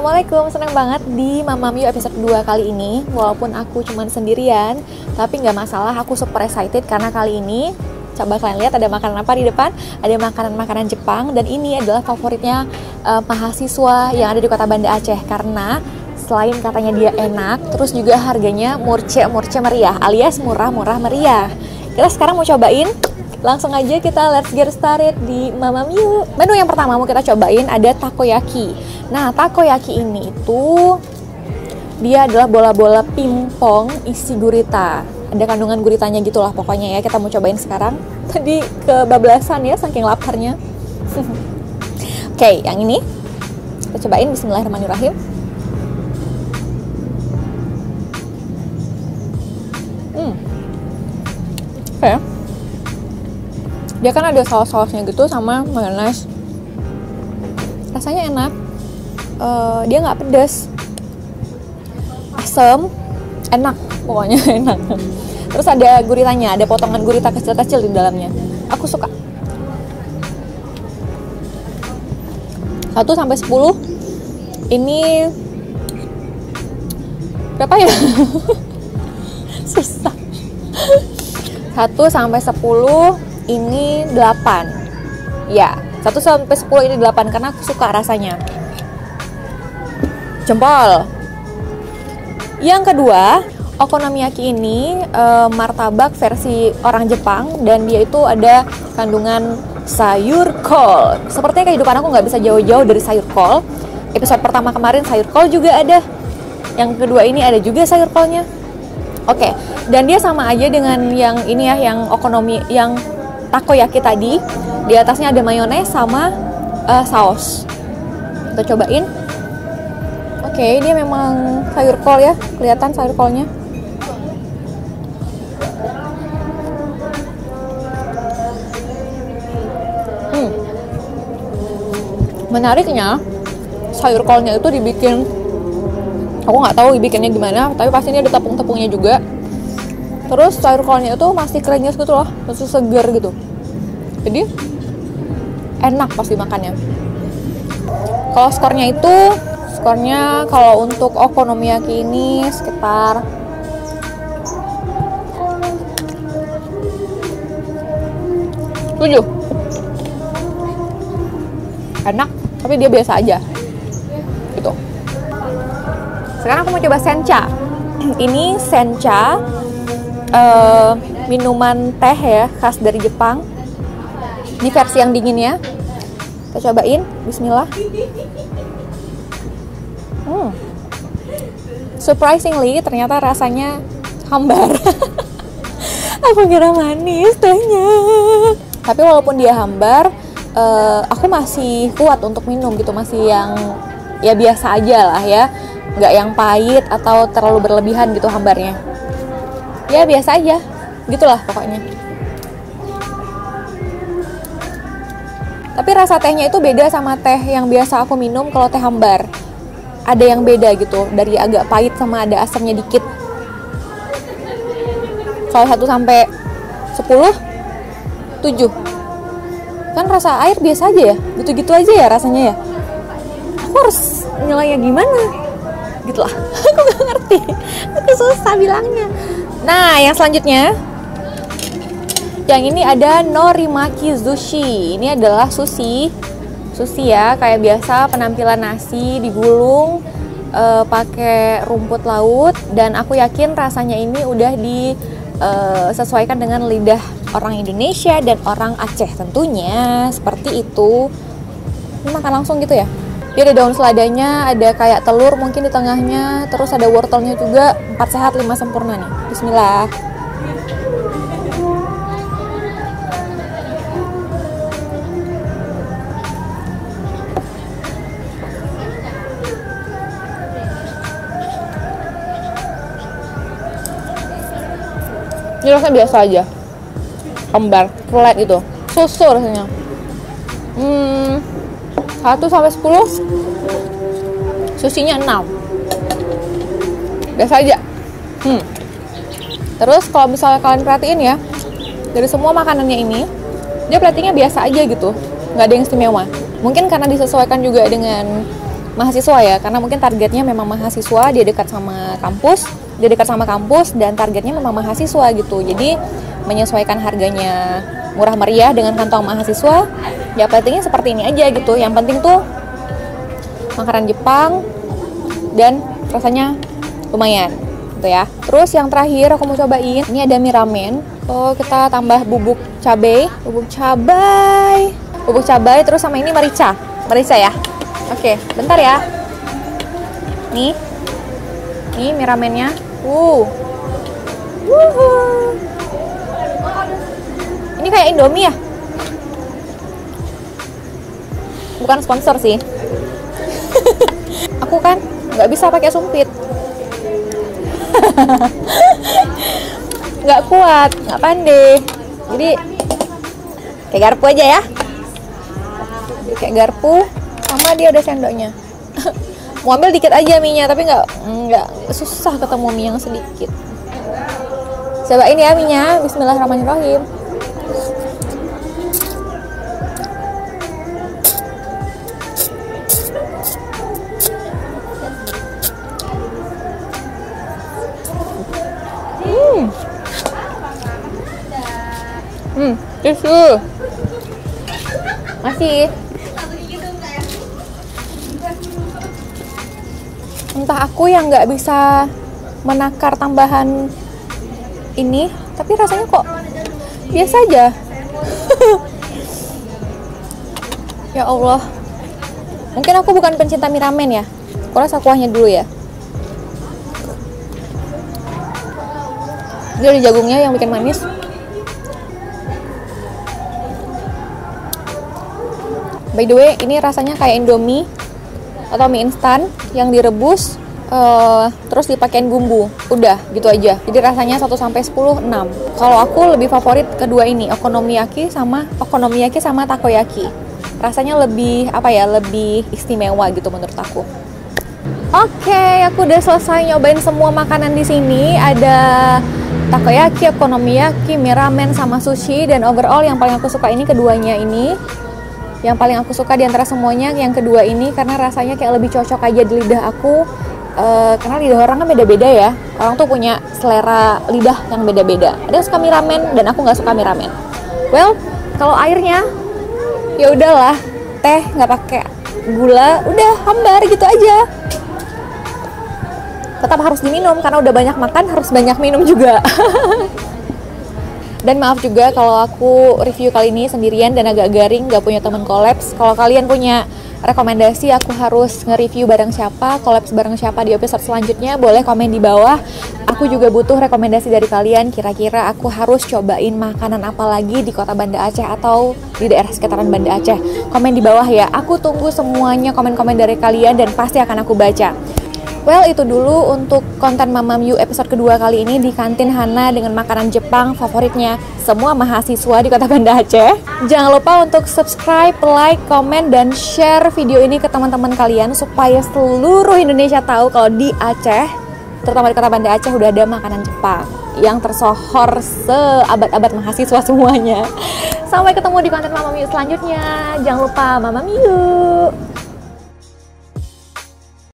Assalamualaikum, senang banget di Mamam You episode 2 kali ini. Walaupun aku cuman sendirian, tapi nggak masalah, aku super excited karena kali ini coba kalian lihat ada makanan apa di depan. Ada makanan-makanan Jepang dan ini adalah favoritnya mahasiswa yang ada di kota Banda Aceh. Karena selain katanya dia enak, terus juga harganya murce meriah alias murah meriah. Kita sekarang mau cobain. Langsung aja kita let's get started di Mamam You. Menu yang pertama mau kita cobain ada takoyaki. Nah, takoyaki ini itu dia adalah bola-bola pingpong isi gurita. Ada kandungan guritanya gitulah pokoknya ya. Kita mau cobain sekarang. Tadi kebablasan ya saking laparnya. Oke, yang ini kita cobain. Bismillahirrahmanirrahim. Oke. Dia kan ada saus-sausnya gitu sama mayones. Rasanya enak. Dia nggak pedas, asam, enak pokoknya enak. Terus ada guritanya, ada potongan gurita kecil-kecil di dalamnya. Aku suka. 1 sampai 10. Ini berapa ya? Susah. 1 sampai 10. Ini 8. Ya, 1 sampai 10 ini 8 karena aku suka rasanya. Jempol. Yang kedua, okonomiyaki ini martabak versi orang Jepang dan dia itu ada kandungan sayur kol. Sepertinya kehidupan aku nggak bisa jauh-jauh dari sayur kol. Episode pertama kemarin sayur kol juga ada. Yang kedua ini ada juga sayur kolnya. Oke, dan dia sama aja dengan yang ini ya, yang okonomi, yang takoyaki tadi. Di atasnya ada mayones sama saus. Kita cobain. Oke, dia memang sayur kol ya, kelihatan sayur kolnya. Menariknya, sayur kolnya itu dibikin, aku nggak tahu dibikinnya gimana, tapi pasti ini ada tepung-tepungnya juga. Terus sayur kolnya itu masih krenyes gitu loh, masih segar gitu. Jadi enak pasti makannya. Kalau skornya kalau untuk okonomiyaki ini sekitar 7. Enak, tapi dia biasa aja. Gitu. Sekarang aku mau coba sencha. Ini sencha. Minuman teh ya khas dari Jepang. Ini versi yang dingin ya. Kita cobain. Bismillah. Surprisingly ternyata rasanya hambar. Aku kira manis tehnya. Tapi walaupun dia hambar, aku masih kuat untuk minum gitu. Masih yang ya biasa aja lah ya. Nggak yang pahit atau terlalu berlebihan gitu hambarnya. Ya biasa aja, gitulah pokoknya. Tapi rasa tehnya itu beda sama teh yang biasa aku minum kalau teh hambar. Ada yang beda gitu, dari agak pahit sama ada asamnya dikit. Kalau 1 sampai 10, 7. Kan rasa air biasa aja ya, gitu-gitu aja ya rasanya ya. Aku harus nilainya gimana? Gitulah, aku gak ngerti. Aku susah bilangnya. Nah, yang selanjutnya, yang ini ada norimaki sushi. Ini adalah sushi ya, kayak biasa penampilan nasi digulung pakai rumput laut. Dan aku yakin rasanya ini udah disesuaikan dengan lidah orang Indonesia dan orang Aceh tentunya. Seperti itu. Ini makan langsung gitu ya. Dia ada daun seladanya, ada kayak telur mungkin di tengahnya, terus ada wortelnya juga. 4 sehat 5 sempurna nih. Bismillah. Ini rasanya biasa aja, hambar, flat gitu, susu rasanya. 1 sampai 10, sushinya 6. Biasa aja. Terus kalau misalnya kalian perhatiin ya, dari semua makanannya ini, dia platingnya biasa aja gitu, nggak ada yang istimewa. Mungkin karena disesuaikan juga dengan mahasiswa ya, karena mungkin targetnya memang mahasiswa, dia dekat sama kampus dan targetnya memang mahasiswa gitu. Jadi menyesuaikan harganya murah meriah dengan kantong mahasiswa, ya pentingnya seperti ini aja gitu. Yang penting tuh makanan Jepang dan rasanya lumayan gitu ya. Terus yang terakhir aku mau cobain, ini ada mie ramen. Kita tambah bubuk cabai, terus sama ini merica ya. Oke, bentar ya. Nih mie ramennya. Ini kayak Indomie ya? Bukan sponsor sih. Aku kan nggak bisa pakai sumpit. Nggak kuat, nggak pandai. Jadi kayak garpu aja ya. Kayak garpu, sama dia ada sendoknya. Mau ambil dikit aja mie-nya, tapi nggak susah ketemu mie yang sedikit. Cobain ya mie-nya. Bismillahirrahmanirrahim. Tisu. Masih. Entah aku yang nggak bisa menakar tambahan ini, tapi rasanya kok biasa aja. Ya Allah, mungkin aku bukan pencinta mie ramen ya. Aku rasa kuahnya dulu ya. Dia ada jagungnya yang bikin manis. By the way, ini rasanya kayak Indomie atau mie instan yang direbus terus dipakein bumbu. Udah, gitu aja. Jadi rasanya 1 sampai 10, 6. Kalau aku lebih favorit kedua ini, okonomiyaki sama takoyaki. Rasanya lebih lebih istimewa gitu menurut aku. Oke, aku udah selesai nyobain semua makanan di sini. Ada takoyaki, okonomiyaki, mie ramen sama sushi, dan overall yang paling aku suka ini keduanya ini. Yang paling aku suka di antara semuanya yang kedua ini, karena rasanya kayak lebih cocok aja di lidah aku. Karena lidah orang kan beda-beda ya. Orang tuh punya selera lidah yang beda-beda. Ada yang suka mie ramen dan aku nggak suka mie ramen. Well, kalau airnya ya udahlah, teh nggak pakai gula, udah hambar gitu aja. Tetap harus diminum karena udah banyak makan, harus banyak minum juga. Dan maaf juga kalau aku review kali ini sendirian dan agak garing, gak punya teman kolaps. Kalau kalian punya rekomendasi aku harus nge-review bareng siapa, kolaps bareng siapa di episode selanjutnya, boleh komen di bawah. Aku juga butuh rekomendasi dari kalian, kira-kira aku harus cobain makanan apa lagi di kota Banda Aceh atau di daerah sekitaran Banda Aceh. Komen di bawah ya, aku tunggu semuanya komen-komen dari kalian dan pasti akan aku baca. Well, itu dulu untuk konten Mamam You episode kedua kali ini di kantin Hana dengan makanan Jepang favoritnya semua mahasiswa di kota Banda Aceh. Jangan lupa untuk subscribe, like, komen, dan share video ini ke teman-teman kalian supaya seluruh Indonesia tahu kalau di Aceh, terutama di kota Banda Aceh, udah ada makanan Jepang yang tersohor seabad-abad mahasiswa semuanya. Sampai ketemu di konten Mamam You selanjutnya. Jangan lupa Mamam You.